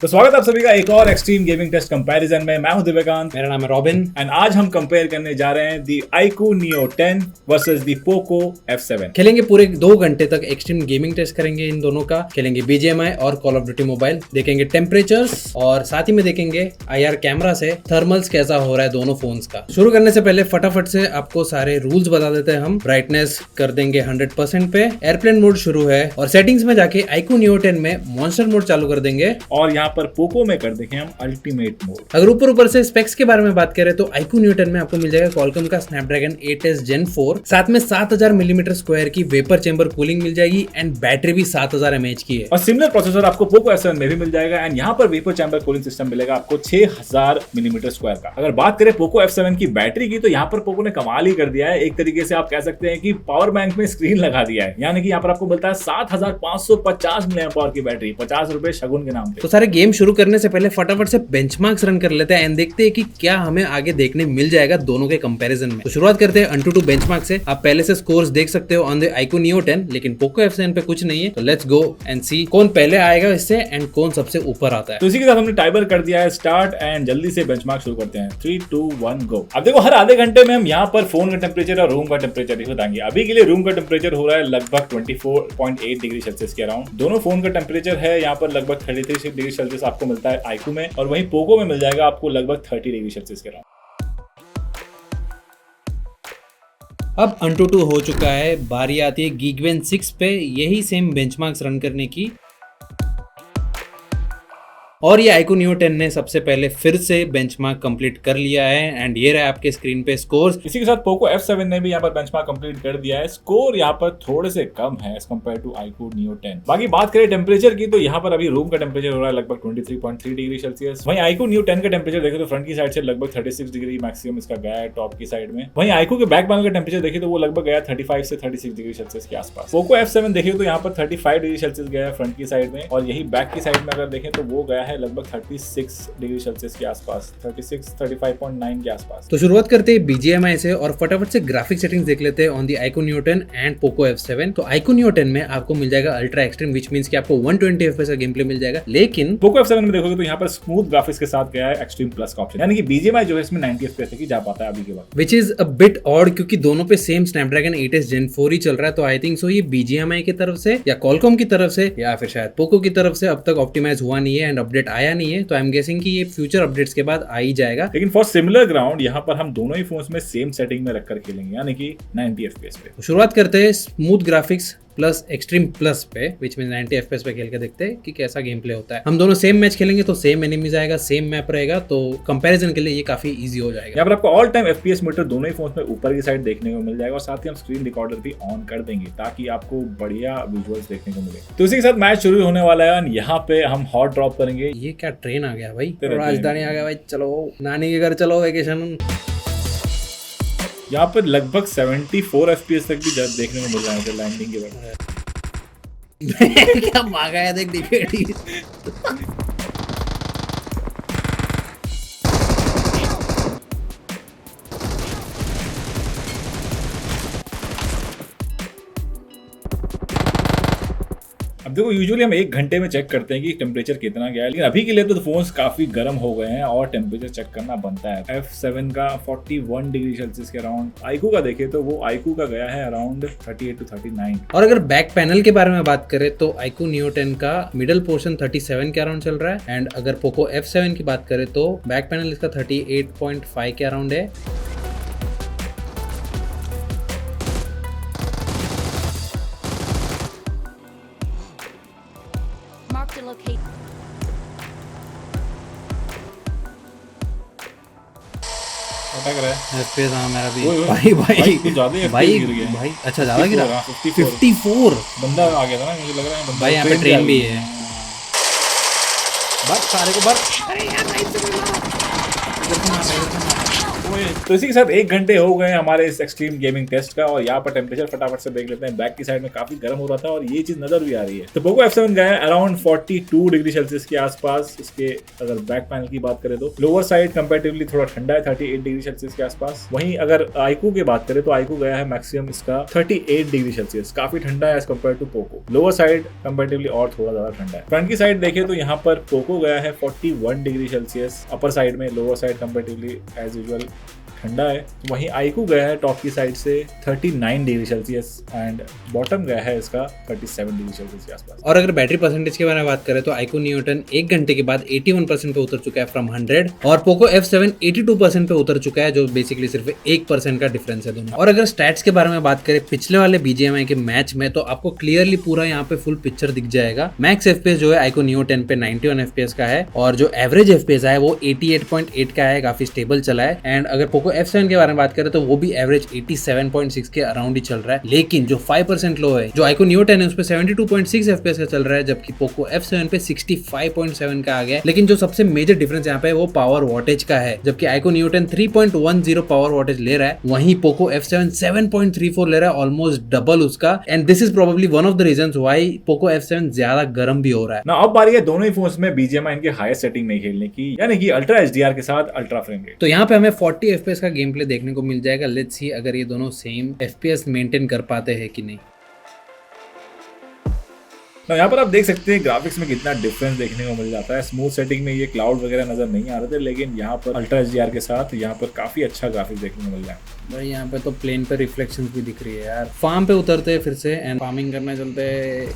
तो स्वागत है आप सभी का एक और एक्सट्रीम गेमिंग टेस्ट कंपैरिजन में। मैं हूं दिव्यकांत, मेरा नाम है रॉबिन एंड आज हम कंपेयर करने जा रहे हैं दी iQOO Neo 10 वर्सेस दी पोको F7। खेलेंगे पूरे 2 घंटे तक एक्सट्रीम गेमिंग टेस्ट करेंगे इन दोनों का। खेलेंगे BGMI और कॉल ऑफ ड्यूटी मोबाइल, देखेंगे टेम्परेचर्स और साथ ही में देखेंगे IR कैमरा से थर्मल्स कैसा हो रहा है दोनों फोन्स का। शुरू करने से पहले फटाफट से आपको सारे रूल्स बता देते हैं। हम ब्राइटनेस कर देंगे 100% पे, एयरप्लेन मोड शुरू है और सेटिंग्स में जाके iQOO Neo 10 में मॉन्स्टर मोड चालू कर देंगे और यहाँ पर पोको में कर देंगे हम अल्टीमेट मोड। अगर ऊपर से स्पेक्स के बारे में बात करें तो iQOO Neo 10 में आपको मिल जाएगा Qualcomm का Snapdragon 8s Gen 4, साथ में 7000 मिलीमीटर स्क्वायर की वेपर चेंबर कूलिंग मिल जाएगी एंड बैटरी भी 7000 mAh की है। और सिमिलर प्रोसेसर आपको पोको F7 में भी मिल जाएगा एंड यहाँ पर वेपर चैम्बर कूलिंग सिस्टम मिलेगा आपको 6000 मिलीमीटर स्क्वायर का। अगर बात करें पोको F7 की बैटरी की तो यहाँ पर पोको ने कमाल ही कर दिया है। एक तरीके से आप कह सकते हैं कि पावर बैंक में स्क्रीन लगा दिया है, यानी कि यहाँ पर आपको मिलता है 7550 मिलियन पावर की बैटरी, 50 रुपए शगुन के नाम पे। तो सारे गेम शुरू करने से पहले फटाफट से बेंचमार्क्स रन कर लेते हैं एंड देखते हैं कि क्या हमें आगे देखने मिल जाएगा दोनों के कंपैरिजन में। तो शुरुआत करते हैं AnTuTu बेंचमार्क से। आप पहले से स्कोर्स देख सकते हो ऑन द iQOO Neo 10, लेकिन पोको F7 पे कुछ नहीं है। तो लेट्स गो एंड सी कौन पहले आएगा इससे एंड कौन सबसे ऊपर आता है। तो इसी के साथ हमने टाइमर कर दिया है स्टार्ट एंड जल्दी से बेंचमार्क शुरू करते हैं। 3, 2, 1 गो। अब देखो हर आधे घंटे में हम यहाँ पर फोन का टेम्परेचर और रूम का टेम्परेचर ही बताएंगे। अभी के लिए रूम का टेम्परेचर हो रहा है लगभग 24.8 डिग्री सेल्सियस के अराउंड। दोनों फोन का टेम्परेचर है यहाँ पर लगभग 33 डिग्री सेल्सियस आपको मिलता है iQOO में, और वहीं पोको में मिल जाएगा आपको लगभग 30 डिग्री सेल्सियस के अराउंड। अब AnTuTu हो चुका है, बारी आती है Geekbench 6 पे यही सेम बेंचमार्क्स रन करने की। और ये iQOO Neo 10 ने सबसे पहले फिर से बेंचमार्क कंप्लीट कर लिया है एंड ये रहा आपके स्क्रीन पे स्कोर्स। इसी के साथ पोको F7 ने भी यहाँ पर बेंचमार्क कंप्लीट कर दिया है। स्कोर यहाँ पर थोड़े से कम है as compare to iQOO Neo 10। बाकी बात करें टेम्परेचर की तो यहाँ पर अभी रूम का टेम्परेचर हो रहा है लगभग 23.3 डिग्री सेल्सियस। वहीं iQOO Neo 10 का टेम्परेचर देखे तो फ्रंट की साइड से लगभग 36 डिग्री मैक्सिमम इसका गया है टॉप की साइड में। वहीं iQOO के बैक पैनल का टेम्परेचर देखिए तो वो लगभग गया 35 से 36 डिग्री सेल्सियस के आसपास। पोको F7 देखिए तो यहाँ पर 35 डिग्री सेल्सियस गया है फ्रंट की साइड में, और यही बैक की साइड में अगर देखें तो वो गया है लगभग 36 डिग्री सेल्सियस के आसपास, 35.9 के आसपास। तो शुरुआत करते हैं BGMI से और फटाफट से ग्राफिक सेटिंग्स देख लेते हैं on the iQOO Neo 10 and Poco F7। तो iQOO Neo 10 में आपको मिल जाएगा अल्ट्रा एक्सट्रीम, विच मींस कि आपको 120 FPS का गेम प्ले मिल जाएगा। लेकिन पोको F7 में देखोगे तो यहाँ पर स्मूथ ग्राफिक्स के साथ गया है एक्सट्रीम प्लस का ऑप्शन, यानी कि BGMI जो है इसमें 90 FPS तक ही जा पाता है अभी के वक्त, which is a bit odd क्योंकि दोनों पे सेम Snapdragon 8s Gen 4 ही चल रहा है। तो आई थिंक सो ये BGMI की तरफ से या Qualcomm की तरफ से या फिर शायद पोको की तरफ से अब तक ऑप्टिमाइज हुआ नहीं है एंड अपडेट आया नहीं है। तो आई एम गेसिंग कि ये फ्यूचर अपडेट्स के बाद आ ही जाएगा। लेकिन फॉर सिमिलर ग्राउंड यहाँ पर हम दोनों ही फोन्स में सेम सेटिंग में रखकर खेलेंगे, यानी कि 90 FPS पे। तो शुरुआत करते हैं smooth graphics plus extreme plus पे, विच मीन 90 FPS पे खेल के देखते हैं कि कैसा गेम प्ले होता है। हम दोनों सेम मैच खेलेंगे तो सेम एनिमीज आएगा, सेम मैप रहेगा, तो कंपैरिजन के लिए ये काफी इजी हो जाएगा। यहाँ पर आपको ऑल टाइम FPS मीटर दोनों ही फोन्स में ऊपर की साइड देखने को मिल जाएगा, और साथ ही हम स्क्रीन रिकॉर्डर भी ऑन कर देंगे ताकि आपको बढ़िया विजुअल्स देखने को मिले। तो इसी के साथ मैच शुरू होने वाला है। यहाँ पे हम हॉट ड्रॉप करेंगे। ये क्या ट्रेन आ गया भाई, राजधानी आ गया भाई, चलो नानी के घर चलो वेकेशन। यहाँ पर लगभग 74 FPS तक भी देखने को मिल रहा है लैंडिंग के बाद। क्या भागा है देख देखिए। अब देखो यूजुअली हम 1 घंटे में चेक करते हैं कि टेम्परेचर कितना गया है, लेकिन अभी के लिए तो फोन्स काफी गर्म हो गए हैं और टेम्परेचर चेक करना बनता है। F7 का 41 डिग्री सेल्सियस के अराउंड, iQOO का देखे तो वो iQOO का गया है अराउंड 38 to 39। और अगर बैक पैनल के बारे में बात करें तो iQOO Neo 10 का मिडल पोर्शन 37 के अराउंड चल रहा है एंड अगर पोको F7 की बात करें तो बैक पैनल इसका 38.5 के अराउंड है। FPS हाँ मेरा भी भाई कुछ ज्यादा ही भाई गिर गया भाई अच्छा ज्यादा गिरा 54 बंदा आ गया था ना, मुझे लग रहा है भाई यहाँ पे ट्रेन भी है। बस सारे को बस, अरे यार तो इसी के साथ 1 घंटे हो गए हमारे इस एक्सट्रीम गेमिंग टेस्ट का, और यहाँ पर टेम्परेचर फटाफट से देख लेते हैं। बैक की साइड में काफी गर्म हो रहा था और ये चीज नजर भी आ रही है। तो पोको F7 गया है अराउंड 42 डिग्री सेल्सियस के आसपास। इसके अगर बैक पैनल की बात करें तो लोअर साइड कंपैरेटिवली थोड़ा ठंडा है, 38 डिग्री सेल्सियस के आसपास। वहीं अगर आईकू की बात करें तो आईकू गया है मैक्सिमम इसका 38 डिग्री सेल्सियस, काफी ठंडा है as compare to Poco. Lower side comparatively और थोड़ा ज्यादा ठंडा है। फ्रंट की साइड देखें तो यहाँ पर पोको गया है 41 डिग्री सेल्सियस अपर साइड में, lower side comparatively as usual ठंडा है। वहीं आईकू गया है टॉप की साइड से 39 डिग्री सेल्सियस एंड बॉटम गया है इसका 37 डिग्री सेल्सियस के आसपास। और अगर बैटरी परसेंटेज के बारे में बात करें तो आईकू नियो 10 1 घंटे के बाद 81% पे उतर चुका है फ्रॉम 100, और पोको F7 82% पे उतर चुका है, जो बेसिकली सिर्फ 1% का डिफरेंस है दोनों। और अगर स्टैट्स के बारे में बात करें पिछले वाले BGMI के मैच में, तो आपको क्लियरली पूरा यहाँ पे फुल पिक्चर दिख जाएगा। मैक्स FPS जो है आईकू नियो 10 पे 91 FPS का है, और जो एवरेज FPS है वो 88.8 का है, काफी स्टेबल चला है। एंड अगर पोको F7 के बारे में बात करें तो वो भी एवरेज 87.6 के अराउंड ही चल रहा है, लेकिन जो 5% लो है जो आईकू नियो 10 है उस पे 72.6 FPS का चल रहा है, जबकि पोको F7 पे 65.7 का आ गया है। लेकिन जो सबसे मेजर डिफरेंस यहाँ पे वो पावर वॉटेज का है, जबकि आईकू नियो 10 3.10 पावर वॉटेज ले रहा है, वहीं पोको F7 7.34 ले रहा है, ऑलमोस्ट डबल उसका। And this is probably one of the reasons why Poco F7 ज्यादा गर्म भी हो रहा है। ना अब बारी है दोनों ही फोन्स में BGMI इनके हाईएस्ट सेटिंग में खेलने की, यानी कि अल्ट्रा HDR के साथ अल्ट्रा फ्रेम रेट। तो यहाँ पे हमें 40 FPS का गेम प्ले देखने को मिल जाएगा। लेट्स सी अगर ये दोनों सेम FPS मेंटेन कर पाते हैं कि नहीं। तो यहाँ पर आप देख सकते हैं ग्राफिक्स में कितना डिफरेंस देखने को मिल जाता है। स्मूथ सेटिंग में ये क्लाउड वगैरह नजर नहीं आ रहे थे, लेकिन यहाँ पर अल्ट्रा HDR के साथ यहाँ पर काफी अच्छा ग्राफिक्स देखने को मिल रहा है। भाई यहाँ पे तो प्लेन पे रिफ्लेक्शंस भी दिख रही है यार। फार्म पे उतरते हैं फिर से एंड फार्मिंग करने चलते हैं।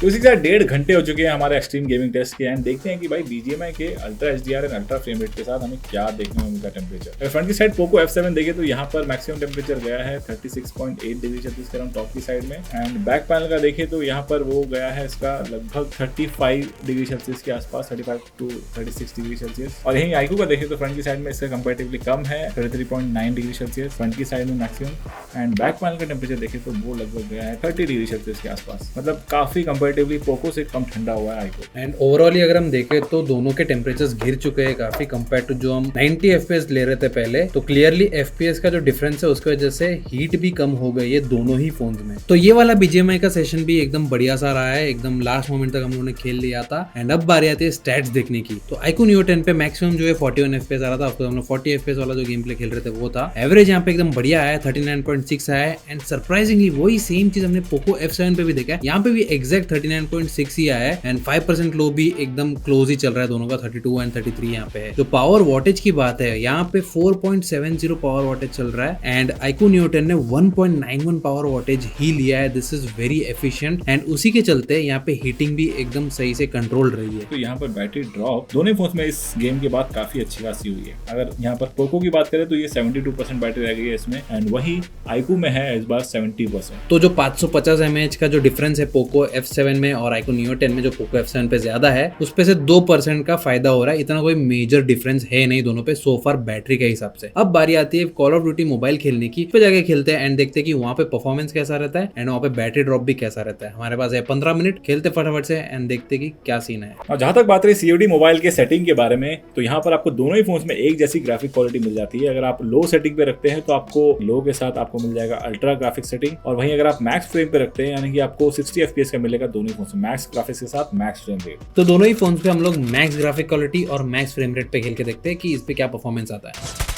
तो इसी के साथ 1.5 घंटे हो चुके हैं हमारे एक्सट्रीम गेमिंग टेस्ट के, एंड देखते हैं कि भाई BGMI के ultra HDR and ultra frame rate के साथ हमें क्या देखने को मिलता है टेम्परेचर। अगर फ्रंट की साइड पोको F7 देखे तो यहाँ पर मैक्सिमम टेम्परेचर गया है 36.8 डिग्री सेल्सियस के अराउंड टॉप की साइड में, एंड बैक पैनल का देखे तो यहाँ पर वो गया है इसका लगभग 35 डिग्री सेल्सियस के आसपास, 35 to 36 डिग्री सेल्सियस। और यहीं आईकू का देखे तो फ्रंट की साइड में इसका कंपेरेटिवली कम है, 33.9 डिग्री सेल्सियस फ्रंट की साइड में मैक्सिमम, एंड बैक पैनल का टेम्परेचर देखे तो वो लगभग गया है 30 डिग्री सेल्सियस के आसपास। मतलब काफी कंपेरेटिवली पोको से कम ठंडा हुआ है आईकू। एंड ओवरऑली अगर हम देखें तो दोनों के टेम्परेचर्स गिर चुके हैं काफी कंपेयर टू जो हम 90 FPS ले रहे थे पहले। तो क्लियरली FPS का जो डिफरेंस है उसकी वजह से हीट भी कम हो गई है दोनों ही फोन्स में। तो ये वाला BGMI का सेशन भी एकदम बढ़िया सा रहा है, एकदम लास्ट मोमेंट तक हम लोगों ने खेल लिया था। एंड अब बारी आती है स्टैट्स देखने की। तो आईकू नियो 10 पे मैक्सिमम जो है 41 FPS आ रहा था, आपको हम लोग 40 FPS वाला जो गेम प्ले खेल रहे थे वो था। एवरेज यहाँ पे एकदम बढ़िया है, 39.6 है। एंड सरप्राइजिंगली वही सेम चीज हमने पोको F7 पे भी देखा है, यहाँ पे भी एग्जैक्ट 39.6 ही आया है। एंड 5% लो भी एकदम क्लोज ही चल रहा है दोनों का, 32 एंड 33 यहाँ पे है। जो पावर वॉटेज की बात है यहाँ पे 4.70 पावर वॉटेज चल रहा है, एंड आईकू नियो 10 ने 1.91 पावर वॉटेज ही लिया है। This is very efficient, and उसी के चलते यहाँ पे हीटिंग भी एकदम सही से कंट्रोल रही है। तो यहाँ पर बैटरी ड्रॉप दोनों फोन्स में इस गेम के बाद काफी अच्छी खासी हुई है। अगर यहाँ पर पोको की बात करें तो ये 72% बैटरी रह गई है इसमें, एंड वही आईकू में है इस बार 70%। तो जो 550 mAh का जो डिफरेंस है पोको F7 में और आईकू नियो 10 में जो पोको F7 पे ज्यादा है, उस पे से 2% का फायदा हो रहा है। इतना कोई मेजर डिफरेंस है नहीं दोनों पे सो फार बैटरी के हिसाब से। अब बारी आती है कॉल ऑफ ड्यूटी मोबाइल खेलने की। पे जाके खेलते हैं एंड देखते हैं कि वहाँ पे परफॉर्मेंस कैसा रहता है एंड वहाँ पे बैटरी ड्रॉप भी कैसा रहता है। हमारे पास है 15 मिनट, खेलते फटाफट से एंड देखते कि क्या सीन है। और जहां तक बात रही COD मोबाइल के सेटिंग के बारे में, तो यहाँ पर आपको दोनों ही फोन्स में एक जैसी ग्राफिक क्वालिटी मिल जाती है। अगर आप लो सेटिंग पे रखते हैं तो आपको लो के साथ आपको मिल जाएगा अल्ट्रा ग्राफिक सेटिंग, और वहीं अगर आप मैक्स फ्रेम पे रखते हैं यानी कि आपको 60 FPS का मिलेगा दोनों फोन्स में, मैक्स ग्राफिक्स के साथ मैक्स फ्रेम रेट। तो दोनों ही फोन्स पे हम लोग मैक्स ग्राफिक क्वालिटी और मैक्स फ्रेम रेट पे खेल के देखते हैं कि इस पे क्या परफॉर्मेंस आता है।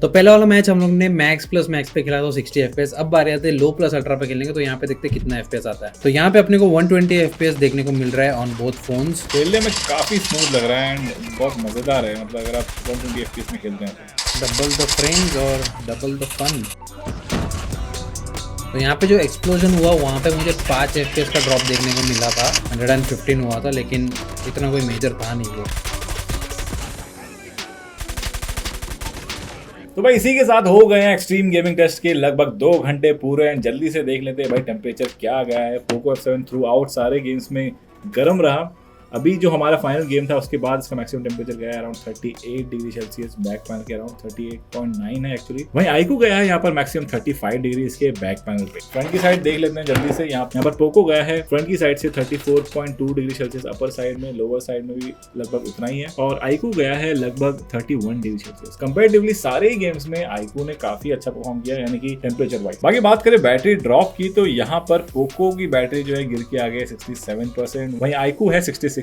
तो पहला वाला मैच हम लोग ने मैक्स प्लस मैक्स पे खेला था 60 FPS। अब बारी आते हैं लो प्लस अल्ट्रा पे खेलेंगे, तो यहाँ पे देखते हैं कितना FPS आता है। तो यहाँ पे अपने को 120 FPS देखने को मिल रहा है ऑन बोथ फोन्स। खेलने में काफी स्मूथ लग रहा है एंड बहुत मजेदार है। मतलब अगर आप 120 FPS में खेलते हैं तो डबल द फ्रेम्स और डबल द फन। तो यहाँ पे जो एक्सप्लोजन हुआ वहाँ पे मुझे 5 FPS का ड्रॉप देखने को मिला था, 115 हुआ था, लेकिन इतना कोई मेजर था नहीं वो। तो भाई इसी के साथ हो गए हैं एक्सट्रीम गेमिंग टेस्ट के लगभग 2 घंटे पूरे। एंड जल्दी से देख लेते हैं भाई टेम्परेचर क्या गया है। पोको F7 थ्रू आउट सारे गेम्स में गर्म रहा। अभी जो हमारा फाइनल गेम था उसके बाद इसका मैक्सिमम टेम्परेचर गया है around 38 degree Celsius, back panel के अराउंड 38.9 है एक्चुअली। वहीं आईकू गया है यहाँ पर मैक्सिमम 35 डिग्री इसके बैक पैनल पे। फ्रंट की साइड देख लेते हैं जल्दी से। यहाँ पर पोको गया है फ्रंट की साइड से 34.2 डिग्री सेल्सियस अपर साइड में, लोअर साइड में भी लगभग उतना ही है। और आईकू गया है लगभग 31 डिग्री सेल्सियस। कंपेरेटिवली सारे गेम्स में आईकू ने काफी अच्छा परफॉर्म किया, यानी कि टेम्परेचर वाइज। बाकी बात करें बैटरी ड्रॉप की तो यहाँ पर पोको की बैटरी जो है गिर के आ गई 67%, वहीं आईकू है 66%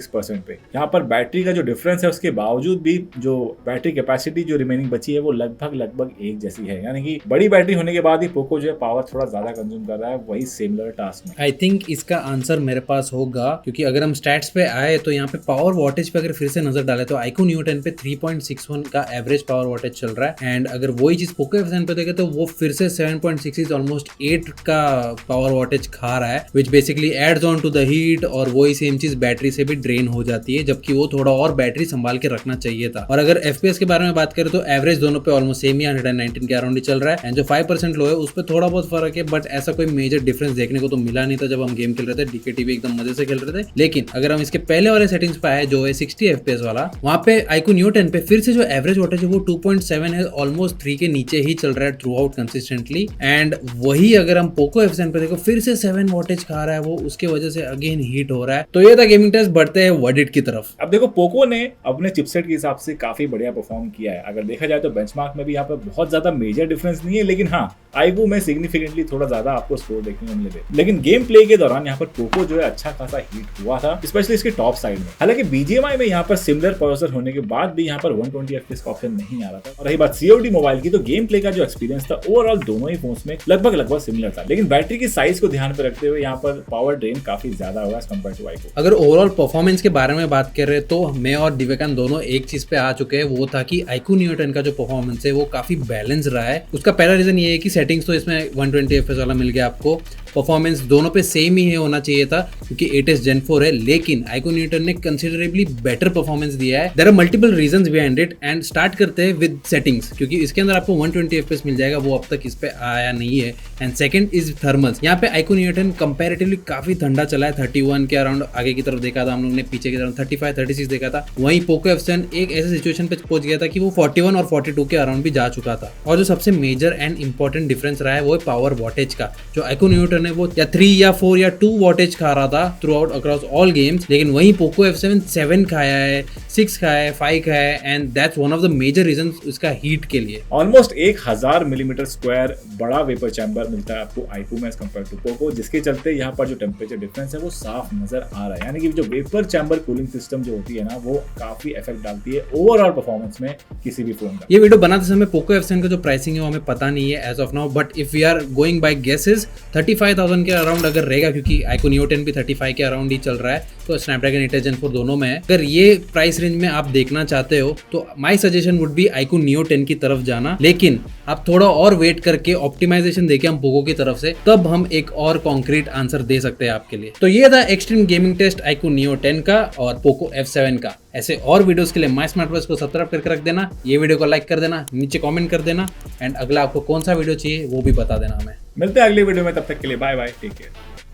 पे। यहाँ पर बैटरी का जो डिफरेंस है उसके बावजूद भी जो बैटरी कैपेसिटी जो रिमेनिंग बची है वो लगभग एक जैसी है, यानी कि बड़ी बैटरी होने के बाद ही पोको जो है पावर थोड़ा ज्यादा कंज्यूम कर रहा है वही सिमिलर टास्क में। आई थिंक इसका आंसर मेरे पास होगा, क्योंकि अगर हम स्टैट्स पे आए तो यहाँ पे पावर वॉटेज पे अगर फिर से नजर डाले तो आईकू न्यू 10 पे 3.61 का एवरेज पावर वॉटेज चल रहा है। एंड अगर वही चीज पोको F7 पे देखे तो वो फिर से 7.66 ऑलमोस्ट 8 का पावर वॉटेज खा रहा है, which basically adds on to the heat. और वही सेम चीज बैटरी से भी ड्रेन हो जाती है, जबकि वो थोड़ा और बैटरी संभाल के रखना चाहिए था। और अगर FPS के बारे में बात करें तो एवरेज दोनों पे ऑलमोस्ट सेम ही 119 के अराउंड ही चल रहा है। एंड जो 5% लो है उस पर थोड़ा बहुत फर्क है, बट ऐसा कोई मेजर डिफरेंस देखने को तो मिला नहीं था जब हम गेम खेल रहे थे। डीकेटी भी एकदम मजे से खेल रहे थे। लेकिन अगर हम इसके पहले वाले सेटिंग्स पे आए जो है 60 FPS वाला, वहाँ पे आईकू न्यू 10 पे फिर से जो एवरेज वोल्टेज है वो 2.7 है, ऑलमोस्ट 3 के नीचे ही चल रहा है थ्रू आउट कंसिस्टेंटली। एंड वही अगर हम पोको F7 पे देखो फिर से 7 वोल्टेज खा रहा है वो, उसके वजह से अगेन हीट हो रहा है। तो ये था गेमिंग टेस्ट, बढ़ते हैं वर्डिट की तरफ। अब देखो पोको ने अपने चिपसेट के हिसाब से काफी बढ़िया परफॉर्म किया है। अगर देखा जाए तो बेंचमार्क में भी यहाँ पर बहुत ज्यादा मेजर डिफरेंस नहीं है, लेकिन हाँ आईकू में सिग्निफिकेंटली थोड़ा ज्यादा आपको स्कोर देखने को मिले। लेकिन गेम प्ले के दौरान यहाँ पर पोको जो है अच्छा खासा हीट हुआ था, स्पेशली इसके टॉप साइड में। हालांकि बीजीएमआई में यहाँ पर सिमिलर प्रोसेसर होने के बाद भी यहाँ पर 120 FPS का ऑप्शन नहीं आ रहा था। और रही बात COD मोबाइल की, तो गेम प्ले का जो एक्सपीरियंस था ओवरऑल दोनों ही फोन्स में लगभग सिमिलर था। लेकिन बैटरी की साइज को ध्यान में रखते हुए यहाँ पर पावर ड्रेन काफी ज्यादा होगा एज कंपेयर टू आईकू। अगर ओवरऑल परफॉर्मेंस के बारे में बात कर रहे हैं तो मैं और दिव्यकांत दोनों एक चीज पे आ चुके हैं, वो था कि आईकू न्यू 10 का जो परफॉर्मेंस है वो काफी बैलेंस रहा है। उसका पहला रीजन ये है कि सेटिंग्स तो इसमें 120 FPS वाला मिल गया आपको, परफॉर्मेंस दोनों पे सेम ही है होना चाहिए था क्योंकि 8S Gen 4 है। लेकिन आईकू न्यू 10 ने कंसिडरेबली बेटर परफॉर्मेंस दिया है। There are multiple reasons behind it. And start करते हैं विद सेटिंग्स, क्योंकि इसके अंदर आपको 120 FPS मिल जाएगा, वो अब तक इस पे आया नहीं है। And second is thermals. यहाँ पे आईकू न्यू 10 कंपैरेटिवली काफी ठंडा चला है, 31 के अराउंड आगे की तरफ देखा था हम लोग ने, पीछे की तरफ 35 36 देखा था। वहीं पोको F7 एक ऐसे सिचुएशन पे पहुंच गया था कि वो 41 और 42 के अराउंड भी जा चुका था। और जो सबसे मेजर एंड इंपॉर्टेंट डिफरेंस रहा है वो है पावर वॉटेज का। जो आईकू न्यू 10 है वो या 3 या 4 या 2 वॉटेज खा रहा था through out across all games, लेकिन वहीं पोको F7 7 खाया है, 6 खाया है, 5 खाया है। And that's one of the major reason इसका हीट के लिए। ऑलमोस्ट 1000 मिलीमीटर स्क्वायर बड़ा वेपर चैम्बर मिलता है आपको आईकू में एज कंपेयर टू पोको, जिसके चलते यहाँ पर जो टेम्परेचर डिफरेंस है वो साफ नजर आ रहा है। यानी कि जो वेपर चैम्बर कूलिंग सिस्टम जो होती है ना, वो काफी इफेक्ट डालती है ओवरऑल परफॉर्मेंस में किसी भी फोन का। ये वीडियो बनाते समय पोको F7 का जो प्राइसिंग है वो हमें पता नहीं है as of now, but if we are going by guesses 35,000 के अराउंड अगर रहेगा, क्योंकि आईकू न्यू 10 भी 35 के अराउंड ही चल रहा है, तो स्नैपड्रैगन 8S Gen 4 दोनों में है। अगर ये प्राइस रेंज में आप देखना चाहते हो तो my suggestion would be iQOO Neo 10 की तरफ जाना। लेकिन आप थोड़ा और वेट करके ऑप्टिमाइजेशन देके हम पोको की तरफ से, तब हम एक और कॉन्क्रीट आंसर दे सकते हैं आपके लिए। तो ये था extreme gaming test iQOO Neo 10 का और पोको F7 का। ऐसे और वीडियोस के लिए माय स्मार्ट वॉइस को सब्सक्राइब करके रख देना, ये वीडियो को लाइक कर देना, नीचे कमेंट कर देना, एंड अगला आपको कौन सा वीडियो चाहिए वो भी बता देना हमें। मिलते हैं अगले वीडियो में, तब तक के लिए बाय बाय, टेक केयर।